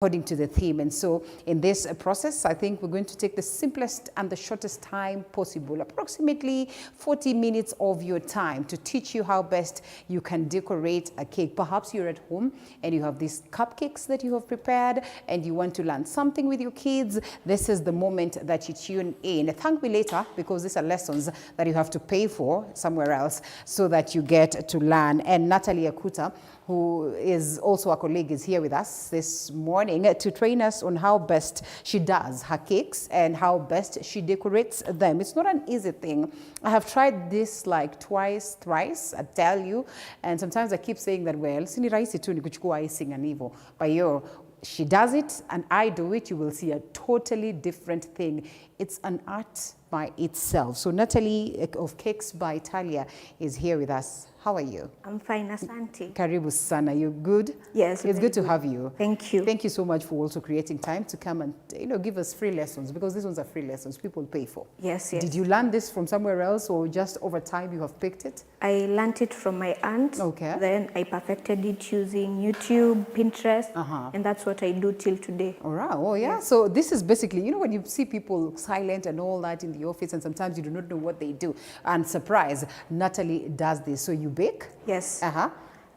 according to the theme. And so in this process, I think we're going to take the simplest and the shortest time possible, approximately 40 minutes of your time, to teach you how best you can decorate a cake. Perhaps you're at home and you have these cupcakes that you have prepared and you want to learn something with your kids. This is the moment that you tune in. Thank me later, because these are lessons that you have to pay for somewhere else so that you get to learn. And Natalie Akuta, who is also a colleague, is here with us this morning to train us on how best she does her cakes and how best she decorates them. It's not an easy thing. I have tried this like twice, thrice, I tell you, and sometimes I keep saying that, well, sini rahisi tu ni kuchukua icing and hivyo. But she does it and I do it, you will see a totally different thing. It's an art by itself. So Natalie of Cakes by Italia is here with us. How are you? I'm fine, asante. Karibu sana. You good? Yes. It's good to have you. Thank you. Thank you so much for also creating time to come and give us free lessons, because these ones are free lessons people pay for. Yes, yes. Did you learn this from somewhere else, or just over time you have picked it? I learned it from my aunt. Okay. Then I perfected it using YouTube, Pinterest, and that's what I do till today. All right. Oh, yeah. Yes. So this is basically, when you see people silent and all that in the office, and sometimes you do not know what they do. And surprise, Natalie does this. So you bake? Yes.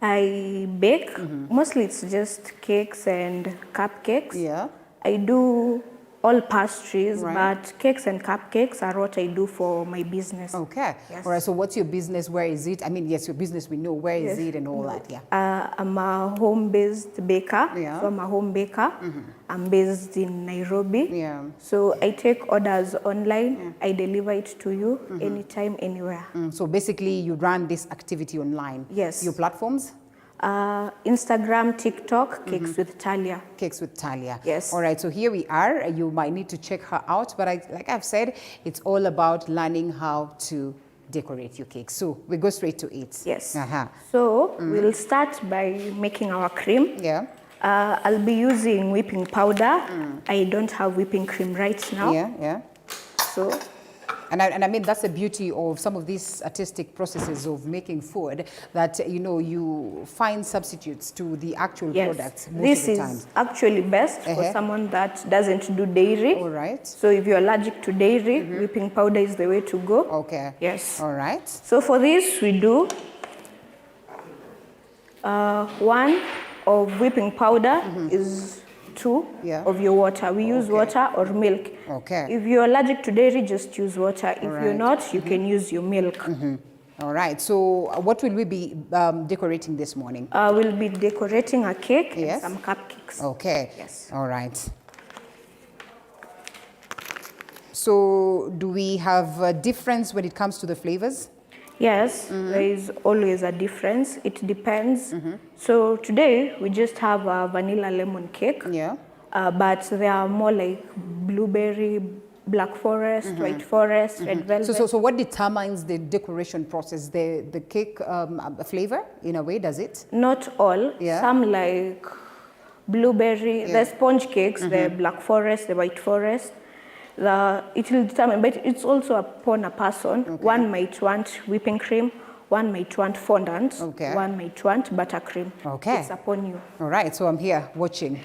I bake. Mostly it's just cakes and cupcakes. Yeah. I do all pastries, right. But cakes and cupcakes are what I do for my business. Okay. Yes. All right. So what's your business? Where is it? I mean, yes, your business, we know. Where is it and all that? Yeah. I'm a home-based baker. Yeah. So I'm a home baker. I'm based in Nairobi. Yeah. So I take orders online. Yeah. I deliver it to you anytime, anywhere. So basically, you run this activity online. Yes. Your platforms? Instagram, TikTok, Cakes with Talia. Cakes with Talia. Yes. All right, so here we are. You might need to check her out, but like I've said, it's all about learning how to decorate your cake. So we go straight to it. Yes. So we'll start by making our cream. Yeah. I'll be using whipping powder. I don't have whipping cream right now. Yeah. So. And I mean, that's the beauty of some of these artistic processes of making food, that, you find substitutes to the actual products most of the time. This is actually best for someone that doesn't do dairy. All right. So if you're allergic to dairy, whipping powder is the way to go. Okay. Yes. All right. So for this, we do 1 of whipping powder is 2 of your water. We use water or milk. Okay. If you're allergic to dairy, just use water. If you're not, you can use your milk. All right. So what will we be decorating this morning? We'll be decorating a cake and some cupcakes. Okay. Yes. All right. So do we have a difference when it comes to the flavors? Yes, there is always a difference. It depends. So today we just have a vanilla lemon cake. Yeah. But there are more like blueberry, black forest, white forest, red velvet. So what determines the decoration process? The cake flavor, in a way, does it? Not all. Yeah. Some like blueberry, the sponge cakes, the black forest, the white forest. It will determine, but it's also upon a person. One might want whipping cream, one might want fondant, one might want buttercream. Okay. It's upon you. All right, so I'm here watching.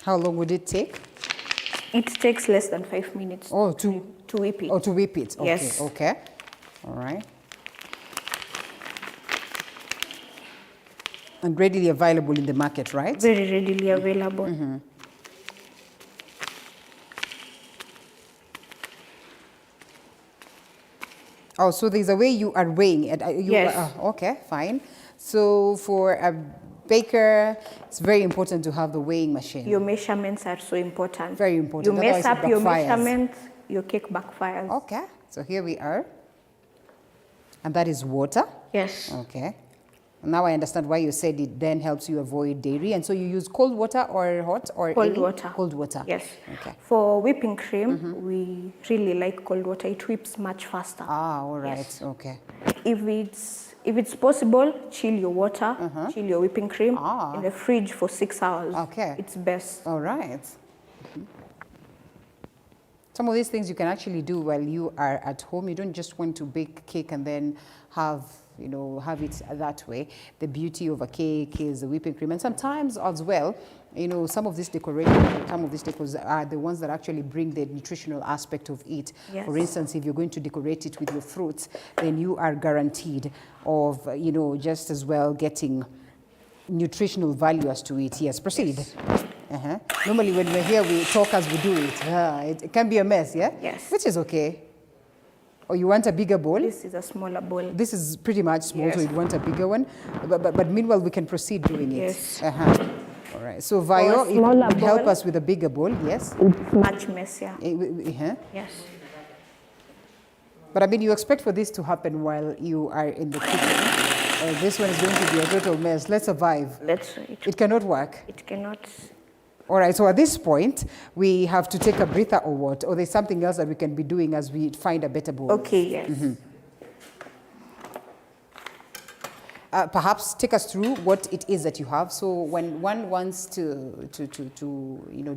How long would it take? It takes less than 5 minutes to whip it. Oh, to whip it. Okay. Yes. Okay. All right. And readily available in the market, right? Very readily available. Oh, so there's a way you are weighing it. Yes. Okay, fine. So for a baker, it's very important to have the weighing machine. Your measurements are so important. Very important. You mess up your measurements, your cake backfires. Okay, so here we are. And that is water? Yes. Okay. Now I understand why you said it then helps you avoid dairy. And so you use cold water or hot or cold water? Cold water. Yes. Okay. For whipping cream, we really like cold water. It whips much faster. Ah, all right. Yes. Okay. If it's possible, chill your water, chill your whipping cream in the fridge for 6 hours. Okay. It's best. All right. Some of these things you can actually do while you are at home. You don't just want to bake cake and then have it that way. The beauty of a cake is the whipping cream. And sometimes as well, some of these decorations, some of these decors are the ones that actually bring the nutritional aspect of it. Yes. For instance, if you're going to decorate it with your fruits, then you are guaranteed of, just as well getting nutritional value as to it. Yes, proceed. Yes. Normally when we're here, we talk as we do it. It can be a mess, yeah? Yes. Which is okay. Or you want a bigger bowl? This is a smaller bowl. This is pretty much small, Yes. so you want a bigger one. But meanwhile, we can proceed doing it. Yes. All right. So Vio, a it smaller would help bowl. us with a bigger bowl, yes? It's much messier. Yes. But I mean, you expect for this to happen while you are in the kitchen. This one is going to be a total mess. Let's survive. Let's wait. It cannot work. It cannot. All right, so at this point, we have to take a breather or what? Or there's something else that we can be doing as we find a better bowl? Okay, yes. Perhaps take us through what it is that you have. So when one wants to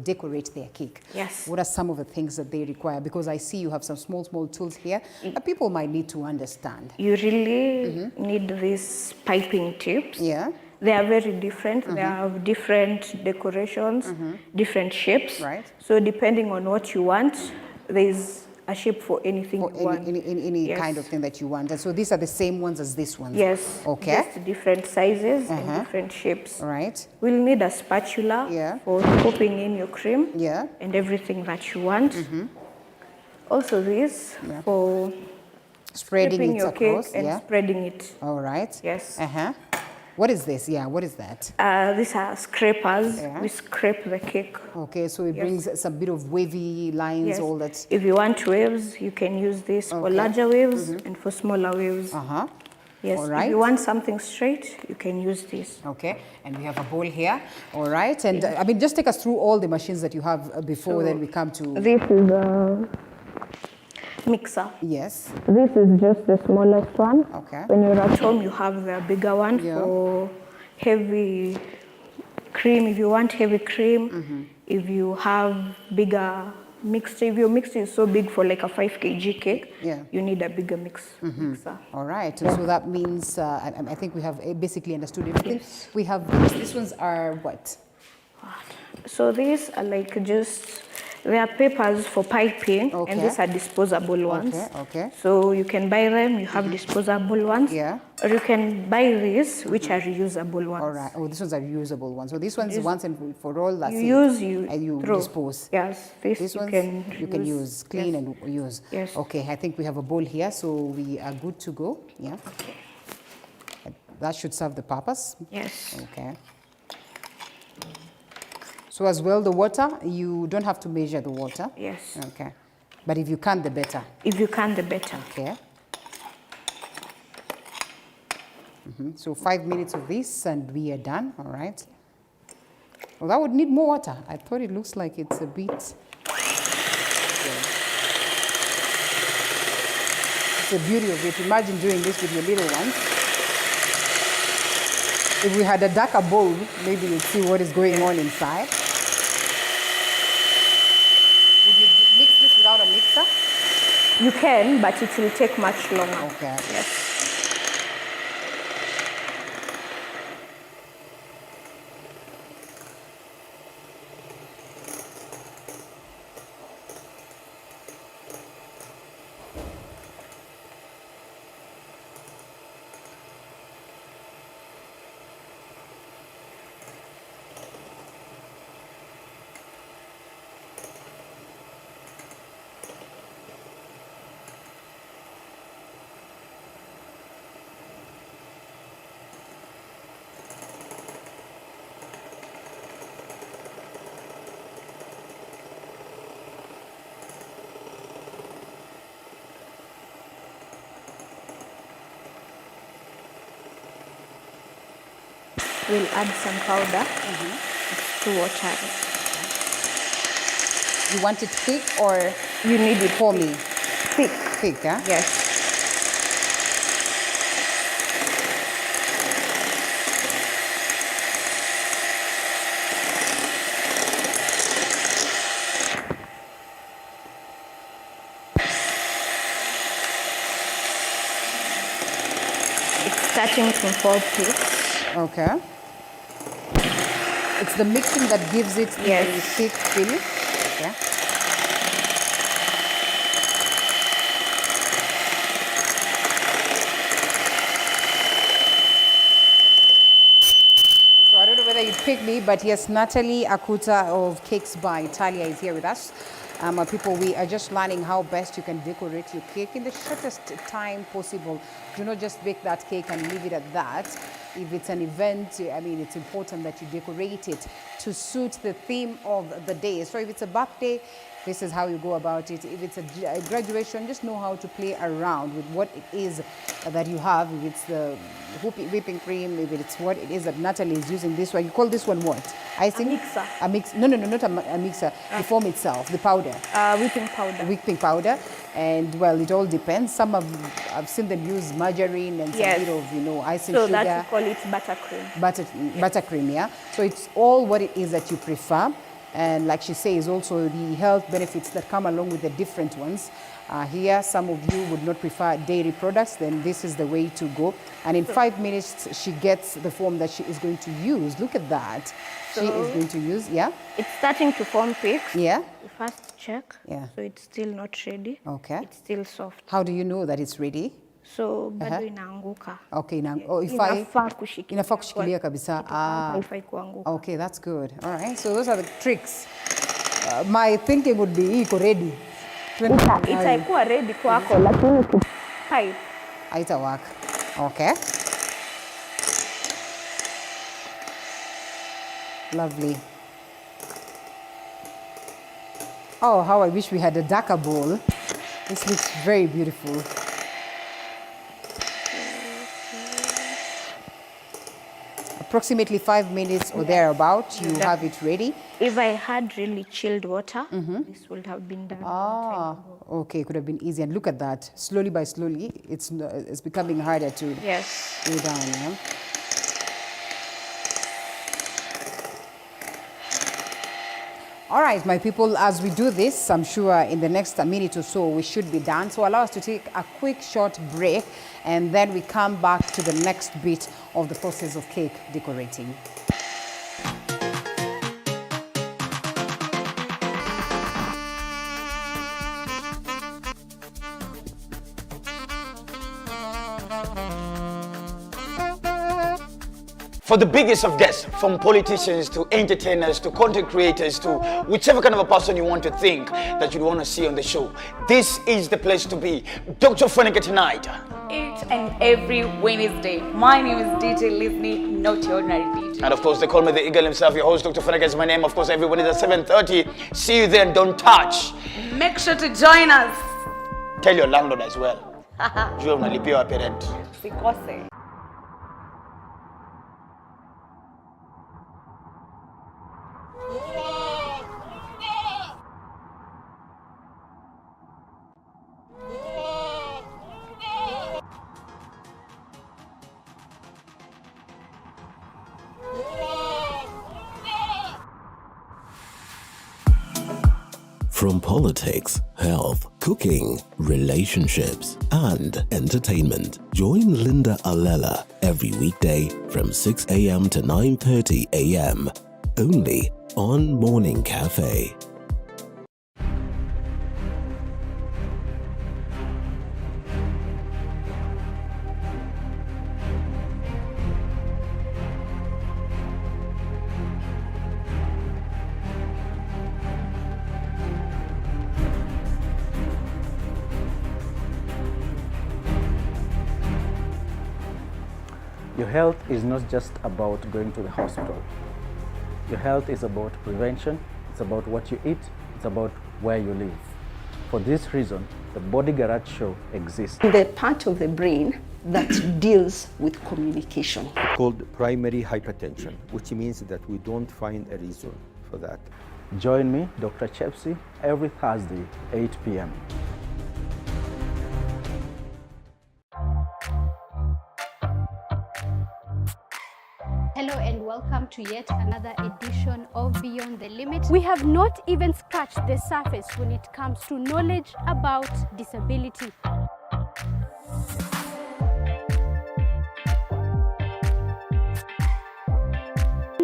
decorate their cake, Yes. what are some of the things that they require? Because I see you have some small tools here that people might need to understand. You really need these piping tips. Yeah. They are very different. They have different decorations, different shapes. Right. So depending on what you want, there's a shape for anything For you want. any Yes. kind of thing that you want. And so these are the same ones as this one? Yes. Okay. Just different sizes and different shapes. All right. We'll need a spatula Yeah. for scooping in your cream Yeah. and everything that you want. Also this for Spreading stripping it your across. cake and Yeah. spreading it. All right. Yes. What is this? Yeah, what is that? These are scrapers. Yeah. We scrape the cake. Okay, so it brings some bit of wavy lines, Yes. all that. If you want waves, you can use this for Okay. larger waves and for smaller waves. Yes. All right. If you want something straight, you can use this. Okay, and we have a bowl here. All right, and I mean, just take us through all the machines that you have before So then we come to. This is a mixer. Yes. This is just the smallest one. Okay. When you're at home, you have the bigger one Yeah. for heavy cream. If you want heavy cream, if you have bigger mixture, if your mixture is so big for like a 5 kg cake, Yeah. you need a bigger mixer. All right, so that means I think we have basically understood everything. Yes. We have these ones are what? So these are like they are papers for piping, Okay. and these are disposable ones. Okay. So you can buy them, you have disposable ones. Yeah. Or you can buy these, which are reusable ones. All right. Oh, these ones are reusable ones. So these ones once and for all. That's You it. use, you and you throw. dispose. Yes, These you ones can use clean Yes. and use. Yes. Okay, I think we have a bowl here, so we are good to go. Yeah. Okay. That should serve the purpose. Yes. Okay. So as well, the water, you don't have to measure the water. Yes. Okay. But if you can, the better. If you can, the better. Okay. So 5 minutes of this and we are done. All right. Well, that would need more water. I thought it looks like it's a bit. It's the beauty of it. Imagine doing this with your little ones. If we had a darker bowl, maybe you'd see what is going on inside. Would you mix this without a mixer? You can, but it will take much longer. Okay. Yes. We'll add some powder to water. You want it thick or You need it foamy? thick. Thick, huh? Yes. starting from 4 peaks. Okay. It's the mixing that gives it Yes. the thick filling. Okay. So I don't know whether you picked me, but yes, Natalie Akuta of Cakes by Italia is here with us. People, we are just learning how best you can decorate your cake in the shortest time possible. Do not just bake that cake and leave it at that. If it's an event, I mean, it's important that you decorate it to suit the theme of the day. So if it's a birthday, this is how you go about it. If it's a graduation, just know how to play around with what it is that you have. If it's the whipping cream, if it's what it is that Natalie is using this one. You call this one what? Icing? A mixer. A mix? No, not a mixer. The foam itself, the powder. Whipping powder. Whipping powder. And well, it all depends. Some I've seen them use margarine and some bit of, icing so sugar. So that we call it buttercream. Buttercream, yeah. So it's all what it is that you prefer. And like she says, also the health benefits that come along with the different ones. Here, some of you would not prefer dairy products, then this is the way to go. And in 5 minutes, she gets the form that she is going to use. Look at that. So she is going to use, yeah? It's starting to form peaks. Yeah. We first check. Yeah. So it's still not ready. Okay. It's still soft. How do you know that it's ready? So bado inaanguka. Okay, inafaa kushikilia kabisa. Haifai kuanguka. Okay, that's good. All right, so those are the tricks. My thinking would be iko ready. Itaikuwa ready kwako, lakini pipe haitawak. Okay. Lovely. Oh, how I wish we had a darker bowl. This looks very beautiful. Approximately 5 minutes or thereabout, you have it ready. If I had really chilled water, this would have been done. Okay, it could have been easy. And look at that. Slowly by slowly, it's becoming harder to do down. Yeah? All right, my people, as we do this, I'm sure in the next minute or so, we should be done. So allow us to take a quick short break, and then we come back to the next bit of the process of cake decorating. For the biggest of guests, from politicians to entertainers to content creators to whichever kind of a person you want to think that you'd want to see on the show, this is the place to be. Dr. Funike tonight. Each and every Wednesday. My name is DJ Lisney, not your ordinary DJ. And of course, they call me the eagle himself. Your host, Dr. Funike, is my name. Of course, every Wednesday at 7:30. See you then. Don't touch. Make sure to join us. Tell your landlord as well. Jua unalipia wa parent. Sikose. From politics, health, cooking, relationships, and entertainment, join Linda Alela every weekday from 6 a.m. to 9:30 a.m. only on Morning Cafe. Your health is not just about going to the hospital. Your health is about prevention, it's about what you eat, it's about where you live. For this reason, the Body Garage Show exists. The part of the brain that deals with communication. Called primary hypertension, which means that we don't find a reason for that. Join me, Dr. Chepsi, every Thursday, 8 p.m. Hello and welcome to yet another edition of Beyond the Limit. We have not even scratched the surface when it comes to knowledge about disability.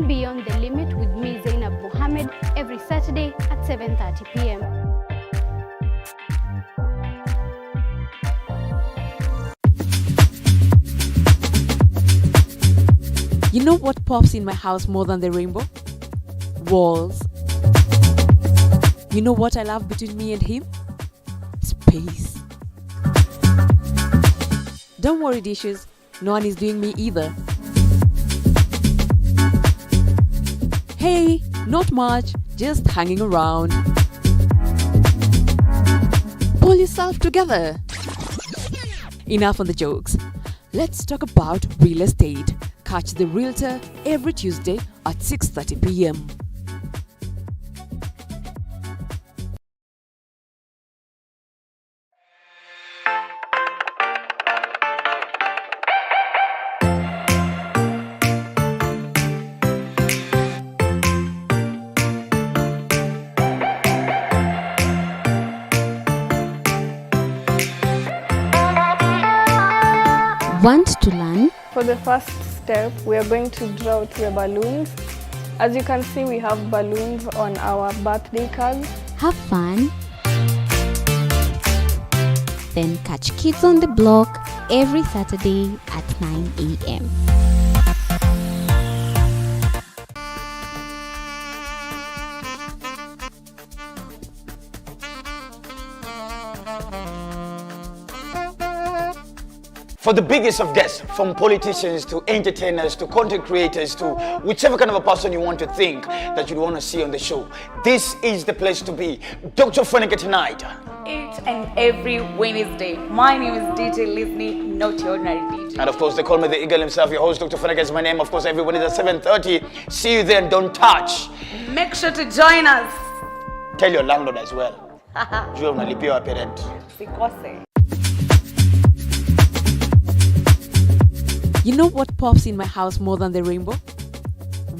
Beyond the Limit with me, Zainab Mohammed, every Saturday at 7:30 p.m. You know what pops in my house more than the rainbow? Walls. You know what I love between me and him? Space. Don't worry, dishes. No one is doing me either. Hey, not much, just hanging around. Pull yourself together. Enough on the jokes. Let's talk about real estate. Catch the Realtor every Tuesday at 6:30 p.m. Want to learn? For the first step, we are going to draw the balloons. As you can see, we have balloons on our birthday cards. Have fun. Then catch Kids on the Block every Saturday at 9 a.m. For the biggest of guests, from politicians to entertainers to content creators to whichever kind of a person you want to think that you'd want to see on the show, this is the place to be. Dr. Funike tonight. Each and every Wednesday. My name is DJ Lizney, not your ordinary DJ. And of course, they call me the eagle himself. Your host, Dr. Funike, is my name. Of course, every Wednesday at 7:30. See you there and don't touch. Make sure to join us. Tell your landlord as well. Jua unalipia wa parent. Sikose. You know what pops in my house more than the rainbow?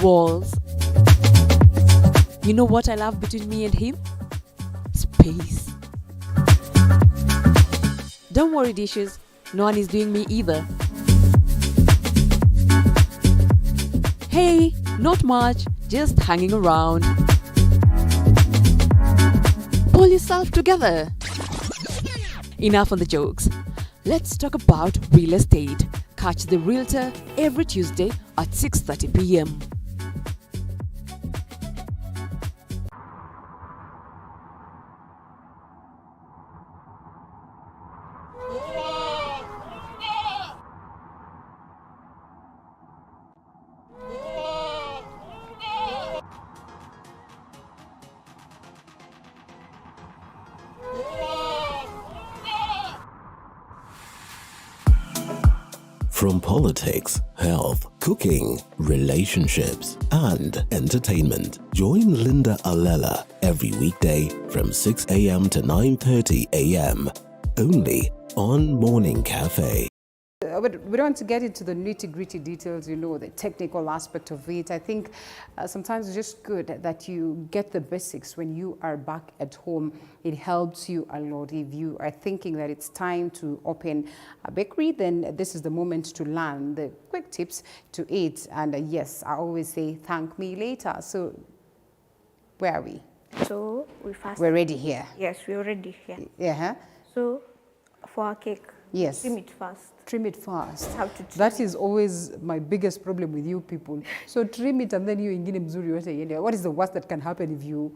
Walls. You know what I love between me and him? Space. Don't worry, dishes. No one is doing me either. Hey, not much, just hanging around. Pull yourself together. Enough on the jokes. Let's talk about real estate. Catch the Realtor every Tuesday at 6:30 p.m. From politics, health, cooking, relationships, and entertainment, join Linda Alela every weekday from 6 a.m. to 9:30 a.m. only on Morning Cafe. But we don't want to get into the nitty-gritty details, you know, the technical aspect of it. I think sometimes it's just good that you get the basics when you are back at home. It helps you a lot. If you are thinking that it's time to open a bakery, then this is the moment to learn the quick tips to eat. And yes, I always say, thank me later. So where are we? So we're ready here. Yes, we're ready here. Yeah. So for our cake, yes, trim it first. Trim it fast. How to trim that is always my biggest problem with you people. So trim it and then you ingine mzuri yote iende. What is the worst that can happen if you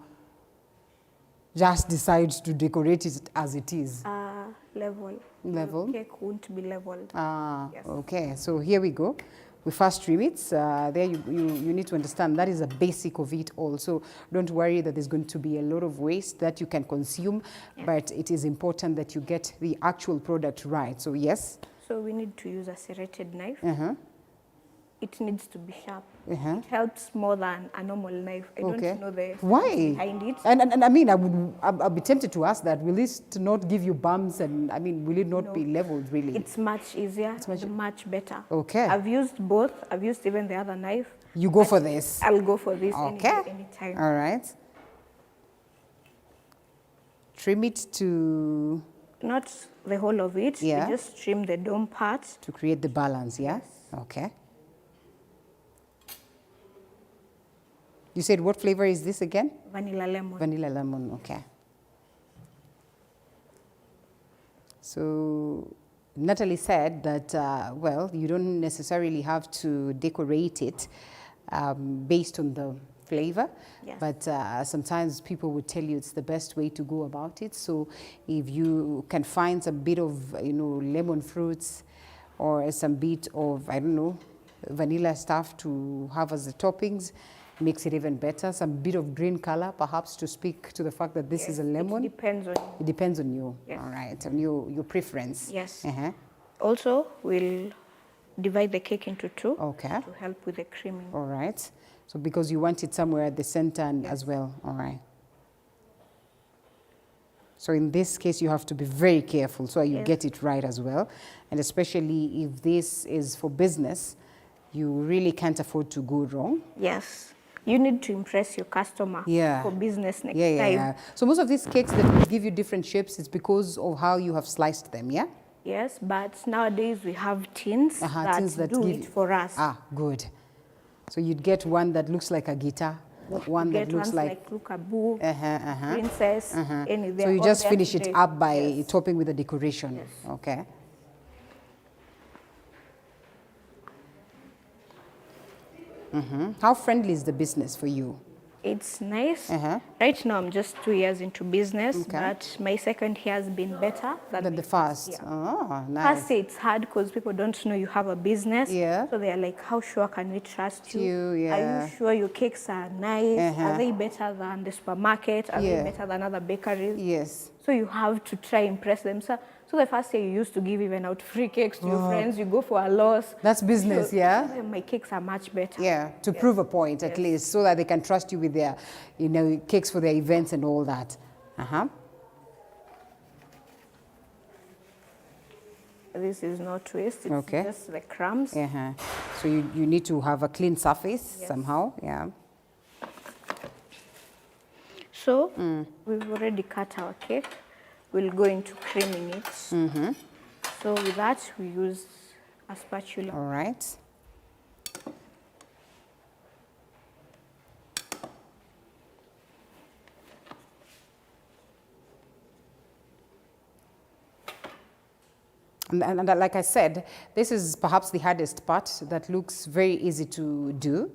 just decide to decorate it as it is? Level. Level? The cake won't be leveled. Yes. Okay. So here we go. We first trim it. There you need to understand that is a basic of it also. Don't worry that there's going to be a lot of waste that you can consume, but it is important that you get the actual product right. So yes. So we need to use a serrated knife. It needs to be sharp. It helps more than a normal knife. I don't know the why behind it. And I mean, I'll be tempted to ask that. Will this not give you bumps? And I mean, will it not be leveled really? It's much easier. It's much better. Okay. I've used both. I've used even the other knife. You go for this. I'll go for this. Okay. Anytime. All right. Trim it to. Not the whole of it. Yeah. You just trim the dome part to create the balance. Yeah. Yes. Okay. You said what flavor is this again? Vanilla lemon. Vanilla lemon, okay. So Natalie said that, well, you don't necessarily have to decorate it based on the flavor, Yes. but sometimes people would tell you it's the best way to go about it. So if you can find a bit of, lemon fruits or some bit of, I don't know, vanilla stuff to have as the toppings, makes it even better. Some bit of green color, perhaps, to speak to the fact that this is a lemon. It depends on you. It depends on you. Yes. All right, on your preference. Yes. Uh-huh. Also, we'll divide the cake into two Okay. to help with the creaming. All right. So because you want it somewhere at the center and as well. All right. So in this case, you have to be very careful so you get it right as well. And especially if this is for business, you really can't afford to go wrong. Yes. You need to impress your customer for business next time. Yeah. So most of these cakes that will give you different shapes, it's because of how you have sliced them, yeah? Yes, but nowadays we have tins that do it for us. Ah, good. So you'd get one that looks like a guitar, one that looks like Lookaboo, Princess, any. So you just finish it up by topping with a decoration. Yes. Okay. How friendly is the business for you? It's nice. Right now I'm just 2 years into business, Okay. but my second year has been better than the first. year. Oh, nice. First, it's hard because people don't know you have a business. Yeah. So they're like, how sure can we trust you? Are yeah. you sure your cakes are nice? Are they better than the supermarket? Are they better than other bakeries? Yes. So you have to try impress them. So the first year you used to give even out free cakes to your friends. You go for a loss. That's business, yeah? My cakes are much better. Yeah, to prove a point at least, so that they can trust you with their, cakes for their events and all that. This is not twist, it's Okay. just the crumbs. So you need to have a clean surface somehow, yeah. So we've already cut our cake. We'll go into creaming it. So with that, we use a spatula. All right. And like I said, this is perhaps the hardest part that looks very easy to do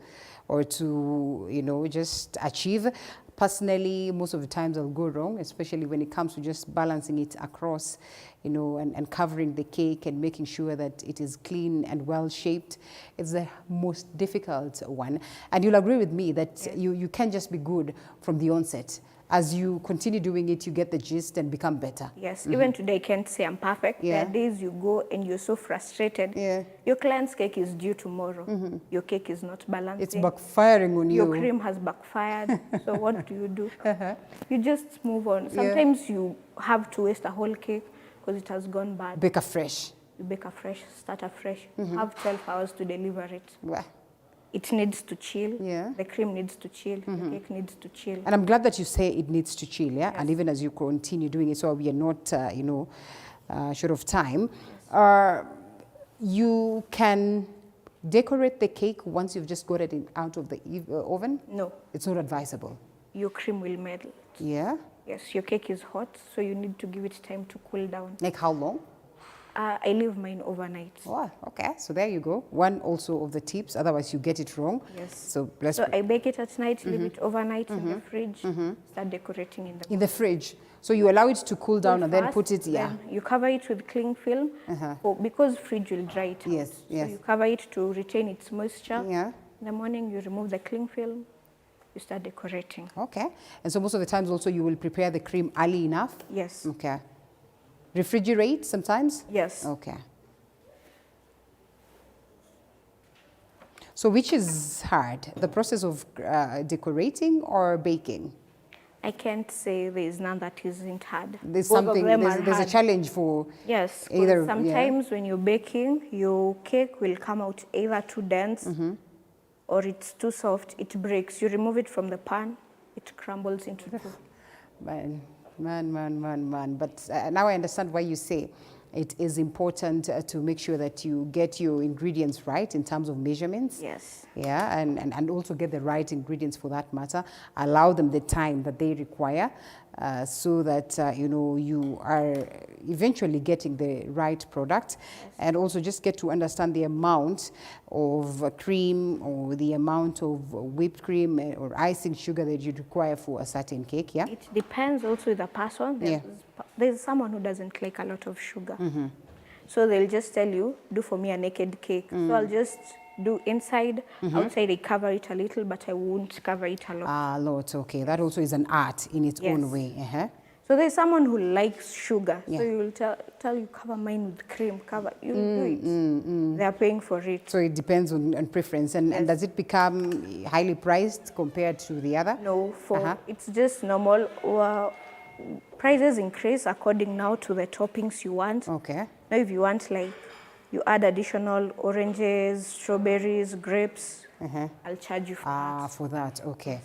or to, just achieve. Personally, most of the times I'll go wrong, especially when it comes to just balancing it across, and covering the cake and making sure that it is clean and well shaped. It's the most difficult one. And you'll agree with me that you can't just be good from the onset. As you continue doing it, you get the gist and become better. Yes, even today I can't say I'm perfect. There are days you go and you're so frustrated. Your client's cake is due tomorrow. Your cake is not balancing. It's backfiring on you. Your cream has backfired. So what do? You just move on. Sometimes you have to waste a whole cake because it has gone bad. Bake afresh. You bake afresh, start afresh. You have 12 hours to deliver it. Well. It needs to chill. The cream needs to chill. The cake needs to chill. And I'm glad that you say it needs to chill, yeah? And even as you continue doing it, so we are not, short of time, you can decorate the cake once you've just got it out of the oven? No. It's not advisable. Your cream will melt. Yeah? Yes, your cake is hot, so you need to give it time to cool down. Like how long? I leave mine overnight. Oh, okay. So there you go. One also of the tips, otherwise you get it wrong. Yes. So I bake it at night, leave it overnight in the fridge, start decorating in the morning. In the fridge. So you allow it to cool down and then put it, then you cover it with cling film because fridge will dry it out. Yes. So you cover it to retain its moisture. Yeah. In the morning, you remove the cling film, you start decorating. Okay. And so most of the times also you will prepare the cream early enough? Yes. Okay. Refrigerate sometimes? Yes. Okay. So which is hard, the process of decorating or baking? I can't say there is none that isn't hard. There's Both of something, them there's are a hard. challenge for Yes, either. sometimes when you're baking, your cake will come out either too dense or it's too soft, it breaks. You remove it from the pan, it crumbles into two. Man. But now I understand why you say it is important to make sure that you get your ingredients right in terms of measurements. Yes. Yeah, and also get the right ingredients for that matter. Allow them the time that they require so that, you are eventually getting the right product. Yes. And also just get to understand the amount of cream or the amount of whipped cream or icing sugar that you require for a certain cake, yeah? It depends also the person. There's someone who doesn't like a lot of sugar. So they'll just tell you, do for me a naked cake. So I'll just do inside, outside I cover it a little, but I won't cover it a lot. A lot, okay. That also is an art in its own way. So there's someone who likes sugar. So you will tell you, cover mine with cream, you'll do it. They're paying for it. So it depends on preference. And does it become highly priced compared to the other? No, it's just normal. Prices increase according now to the toppings you want. Okay. Now if you want, like, you add additional oranges, strawberries, grapes, I'll charge you for that. For that, okay.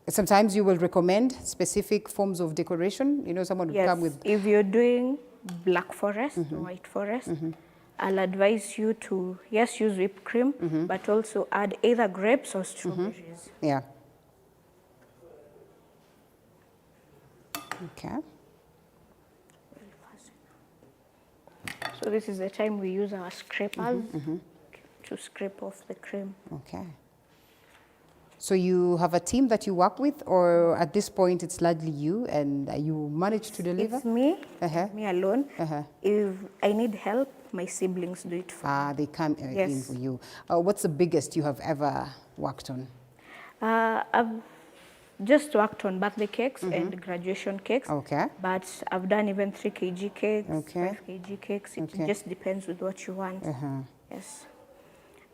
Sometimes you will recommend specific forms of decoration. You know, someone would come with... If you're doing black forest or white forest, I'll advise you to, use whipped cream, but also add either grapes or strawberries. Yeah. Okay. So this is the time we use our scrapers to scrape off the cream. Okay. So you have a team that you work with, or at this point it's largely you and you manage to deliver? It's me, me alone. If I need help, my siblings do it for me. They come in for you. What's the biggest you have ever worked on? I've just worked on birthday cakes and graduation cakes. Okay. But I've done even 3 kg cakes, 5 kg cakes. It just depends with what you want. Yes.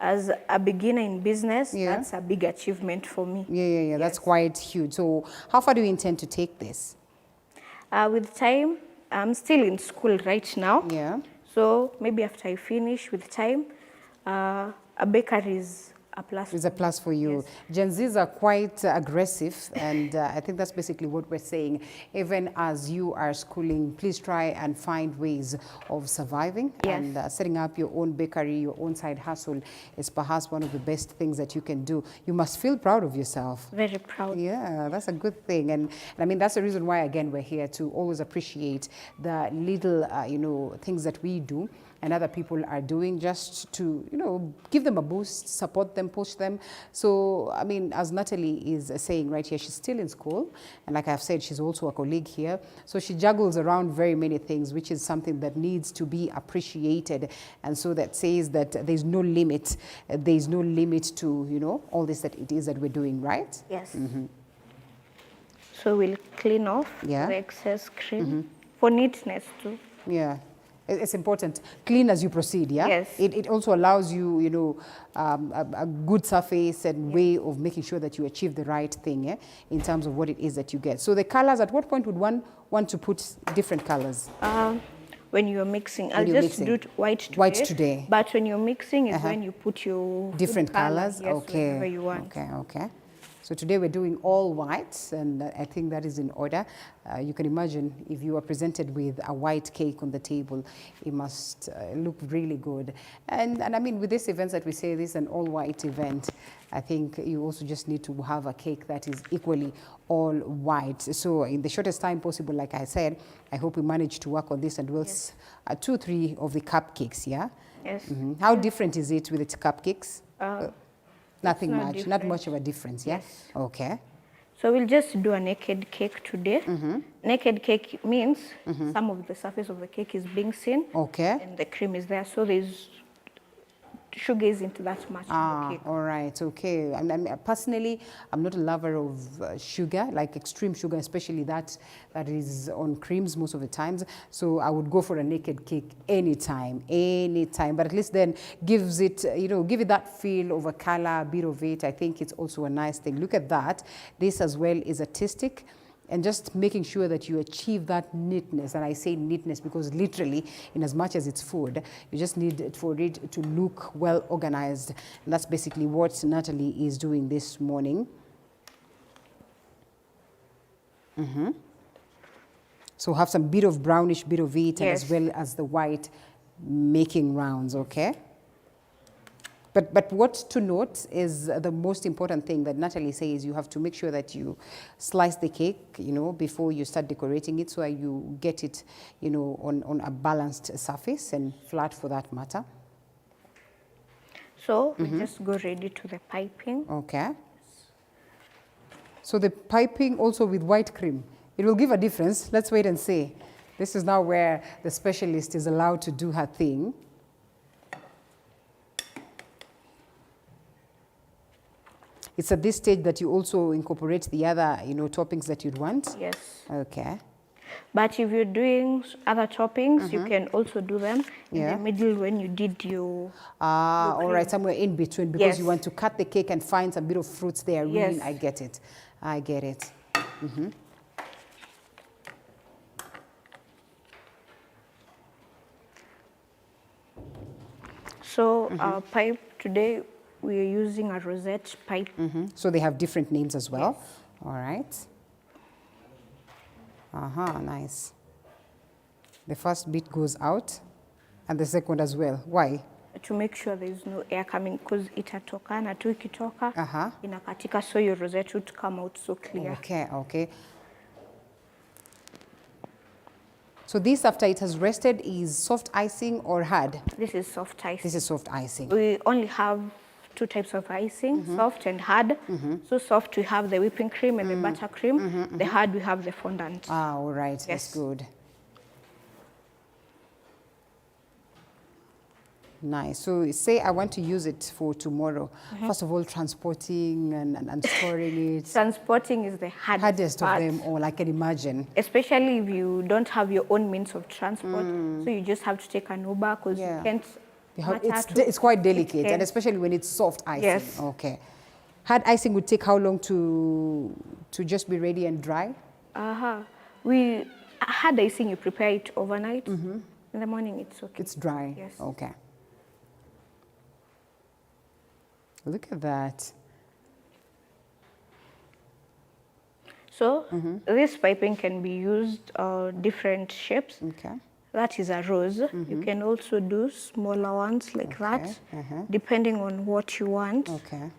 As a beginner in business, that's a big achievement for me. Yeah. That's quite huge. So how far do you intend to take this? With time, I'm still in school right now. Yeah. So maybe after I finish with time, a bakery is a plus. It's a plus for you. Gen Zs are quite aggressive, and I think that's basically what we're saying. Even as you are schooling, please try and find ways of surviving. And setting up your own bakery, your own side hustle is perhaps one of the best things that you can do. You must feel proud of yourself. Very proud. Yeah, that's a good thing. And I mean, that's the reason why, again, we're here to always appreciate the little, things that we do and other people are doing, just to, give them a boost, support them, push them. So, I mean, as Natalie is saying right here, she's still in school. And like I've said, she's also a colleague here. So she juggles around very many things, which is something that needs to be appreciated. And so that says that there's no limit. There's no limit to, all this that it is that we're doing, right? Yes. So we'll clean off the excess cream for neatness too. Yeah. It's important. Clean as you proceed, yeah? Yes. It also allows you, a good surface and way of making sure that you achieve the right thing, in terms of what it is that you get. So the colors, at what point would one want to put different colors? When you're mixing, I'll just do it white today. White today. But when you're mixing is when you put your different colors. Yes, okay. whatever you want. Okay. So today we're doing all white, and I think that is in order. You can imagine if you are presented with a white cake on the table, it must look really good. And I mean, with these events that we say this is an all white event, I think you also just need to have a cake that is equally all white. So in the shortest time possible, like I said, I hope we manage to work on this, and we'll 2 or 3 of the cupcakes, yeah? Yes. How different is it with the cupcakes? Nothing much, different. not much of a difference, yeah? Yes. Okay. So we'll just do a naked cake today. Naked cake means some of the surface of the cake is being seen. Okay. And the cream is there. So there's sugar isn't that much in the cake. All right, okay. Personally, I'm not a lover of sugar, like extreme sugar, especially that is on creams most of the times. So I would go for a naked cake anytime. But at least then gives it, give it that feel of a color, a bit of it. I think it's also a nice thing. Look at that. This as well is artistic. And just making sure that you achieve that neatness. And I say neatness because literally, in as much as it's food, you just need for it to look well organized. And that's basically what Natalie is doing this morning. So have some bit of brownish bit of it, and as Yes. well as the white making rounds, okay? But what to note is the most important thing that Natalie says, you have to make sure that you slice the cake, you know, before you start decorating it, so you get it, you know, on a balanced surface and flat for that matter. So we just go ready to the piping. Okay. So the piping also with white cream, it will give a difference. Let's wait and see. This is now where the specialist is allowed to do her thing. It's at this stage that you also incorporate the other, you know, toppings that you'd want? Yes. Okay. But if you're doing other toppings, you can also do them in Yeah. the middle when you did your... All right, somewhere in between, because Yes. you want to cut the cake and find some bit of fruits there. Really, Yes. I get it. I get it. So our pipe today, we are using a rosette pipe. So they have different names as well. All right. Nice. The first bit goes out and the second as well. Why? To make sure there is no air coming, because itatokana tu ikitoka Aha. inakatika, so your rosette would come out so clear. Okay, okay. So this, after it has rested, is soft icing or hard? This is soft icing. This is soft icing. We only have two types of icing, soft and hard. So soft, we have the whipping cream and the buttercream. The hard, we have the fondant. Ah, all right. That's Yes. good. Nice. So say I want to use it for tomorrow. First of all, transporting and storing it. Transporting is the Hardest part. of them all, I can imagine. Especially if you don't have your own means of transport. So you just have to take an Uber, because Yeah. you can't... It's quite delicate, can. and especially when it's soft icing. Yes. Okay. Hard icing would take how long to just be ready and dry? Hard icing, you prepare it overnight. In the morning, it's okay. It's dry. Yes. Okay. Look at that. So this piping can be used different shapes. Okay. That is a rose. You can also do smaller ones like that, depending on what you want. Okay.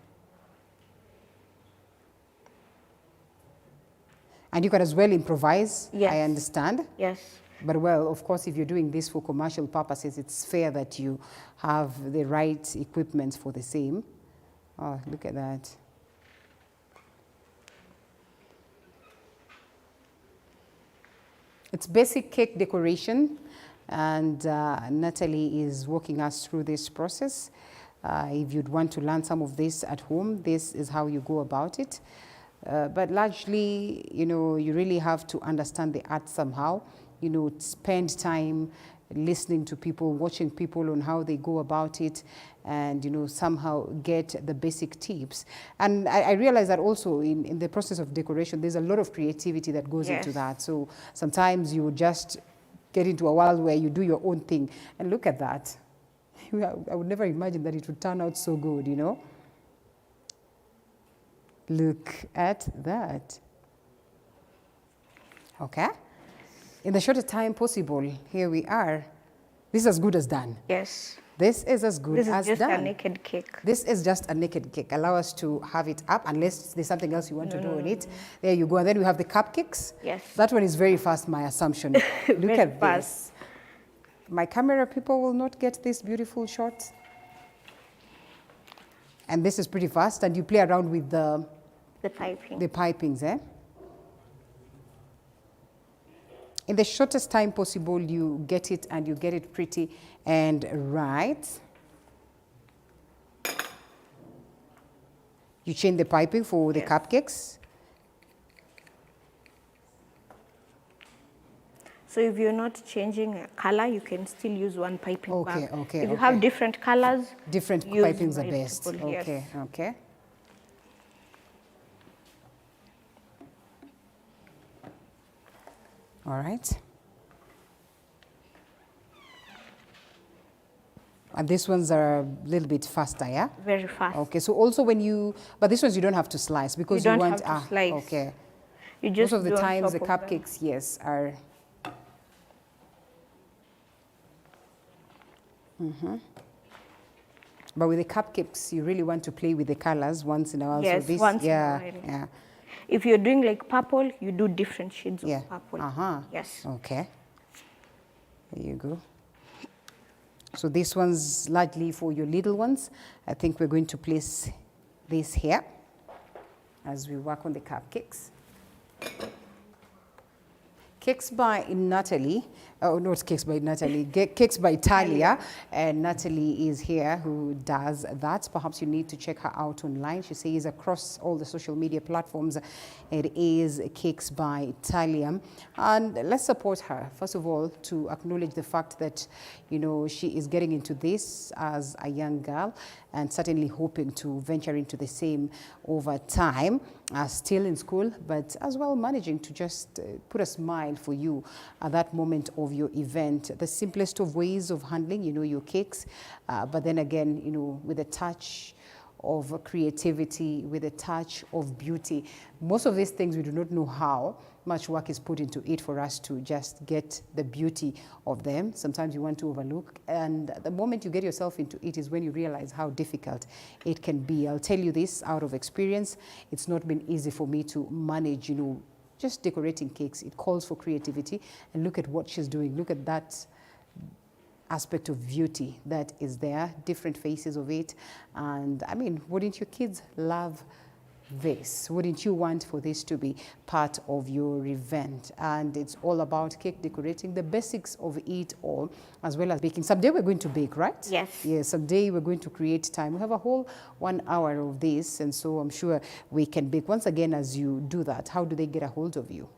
And you can as well improvise, Yes. I understand. Yes. But well, of course, if you're doing this for commercial purposes, it's fair that you have the right equipment for the same. Oh, look at that. It's basic cake decoration, and Natalie is walking us through this process. If you'd want to learn some of this at home, this is how you go about it. But largely, you know, you really have to understand the art somehow. You know, spend time listening to people, watching people on how they go about it, and, you know, somehow get the basic tips. And I realize that also in the process of decoration, there's a lot of creativity that goes into that. So sometimes you just get into a world where you do your own thing. And look at that. I would never imagine that it would turn out so good, you know? Look at that. Okay. In the shortest time possible, here we are. This is as good as done. Yes. This is as good as done. This is just a naked cake. This is just a naked cake. Allow us to have it up, unless there's something else you want to do on it. There you go. And then we have the cupcakes. Yes. That one is very fast, my assumption. Look at fast. this. My camera people will not get this beautiful shot. And this is pretty fast. And you play around with the piping. The pipings, eh? In the shortest time possible, you get it, and you get it pretty and right. You change the piping for the cupcakes. So if you're not changing a color, you can still use one piping bag. Okay. If you have different colors, different use pipings are best. multiple, yes. Okay. All right. And these ones are a little bit faster, yeah? Very fast. Okay, so also but these ones you don't have to slice because you don't want, have to slice. Okay. You just Most of the do on times the top of them. cupcakes, yes, are But with the cupcakes, you really want to play with the colors once in a while. Yes, so this, once in a yeah, while. yeah. If you're doing like purple, you do different shades Yeah. of purple. Yes. Okay. There you go. So this one's largely for your little ones. I think we're going to place this here as we work on the cupcakes. Cakes by Natalie, oh, not Cakes by Natalie, Cakes by Talia, and Natalie is here who does that. Perhaps you need to check her out online. She says across all the social media platforms, it is Cakes by Talia. And let's support her, first of all, to acknowledge the fact that, you know, she is getting into this as a young girl and certainly hoping to venture into the same over time, still in school, but as well managing to just put a smile for you at that moment of your event. The simplest of ways of handling, you know, your cakes, but then again, you know, with a touch of creativity, with a touch of beauty. Most of these things we do not know how much work is put into it for us to just get the beauty of them. Sometimes you want to overlook, and the moment you get yourself into it is when you realize how difficult it can be. I'll tell you this out of experience. It's not been easy for me to manage, you know, just decorating cakes. It calls for creativity, and look at what she's doing. Look at that aspect of beauty that is there, different faces of it. And I mean, wouldn't your kids love this? Wouldn't you want for this to be part of your event? And it's all about cake decorating, the basics of it all, as well as baking. Someday we're going to bake, right? Yes. Yeah, someday we're going to create time. We have a whole 1 hour of this, and so I'm sure we can bake. Once again, as you do that, how do they get a hold of you?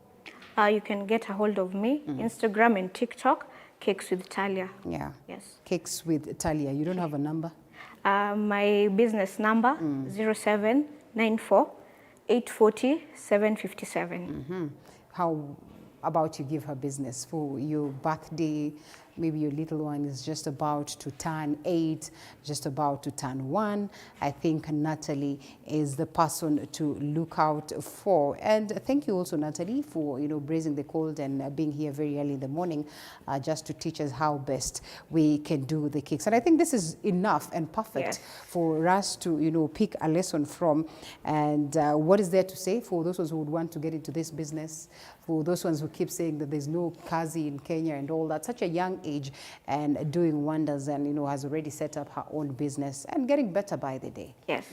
You can get a hold of me, Instagram and TikTok, Cakes with Talia. Yeah. Yes. Cakes with Talia. You don't have a number? My business number, 0794 840 757. How about you give her business for your birthday? Maybe your little one is just about to turn 8, just about to turn 1. I think Natalie is the person to look out for. And thank you also, Natalie, for, you know, braving the cold and being here very early in the morning just to teach us how best we can do the cakes. And I think this is enough and perfect for us to, you know, pick a lesson from. And what is there to say for those who would want to get into this business, for those ones who keep saying that there's no kazi in Kenya and all that, such a young age and doing wonders, and, you know, has already set up her own business and getting better by the day. Yes.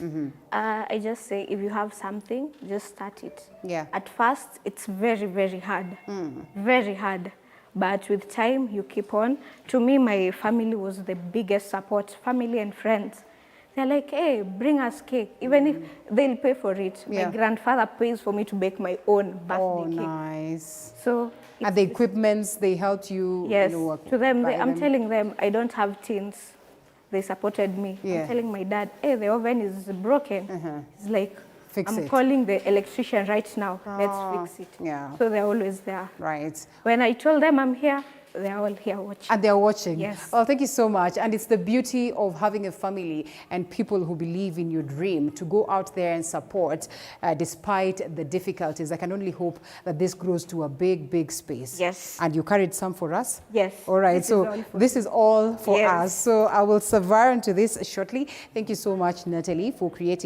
I just say, if you have something, just start it. Yeah. At first, it's very, very hard. Very hard. But with time, you keep on. To me, my family was the biggest support, family and friends. They're like, hey, bring us cake, even if they'll pay for it. Yeah. My grandfather pays for me to bake my own birthday cake. Nice. So and the equipments, they helped you? Yes, You know, to them, buy I'm them? telling them I don't have teens. They supported me. Yeah. I'm telling my dad, hey, the oven is broken. He's like, Fix I'm it. calling the electrician right now. Let's fix it. Yeah. So they're always there. Right. When I told them I'm here, they're all here watching. And they're watching. Yes. Well, thank you so much. And it's the beauty of having a family and people who believe in your dream to go out there and support despite the difficulties. I can only hope that this grows to a big, big space. Yes. And you carried some for us? Yes. All right. This So is all for this is all for Yes. us. So I will survive into this shortly. Thank you so much, Natalie, for creating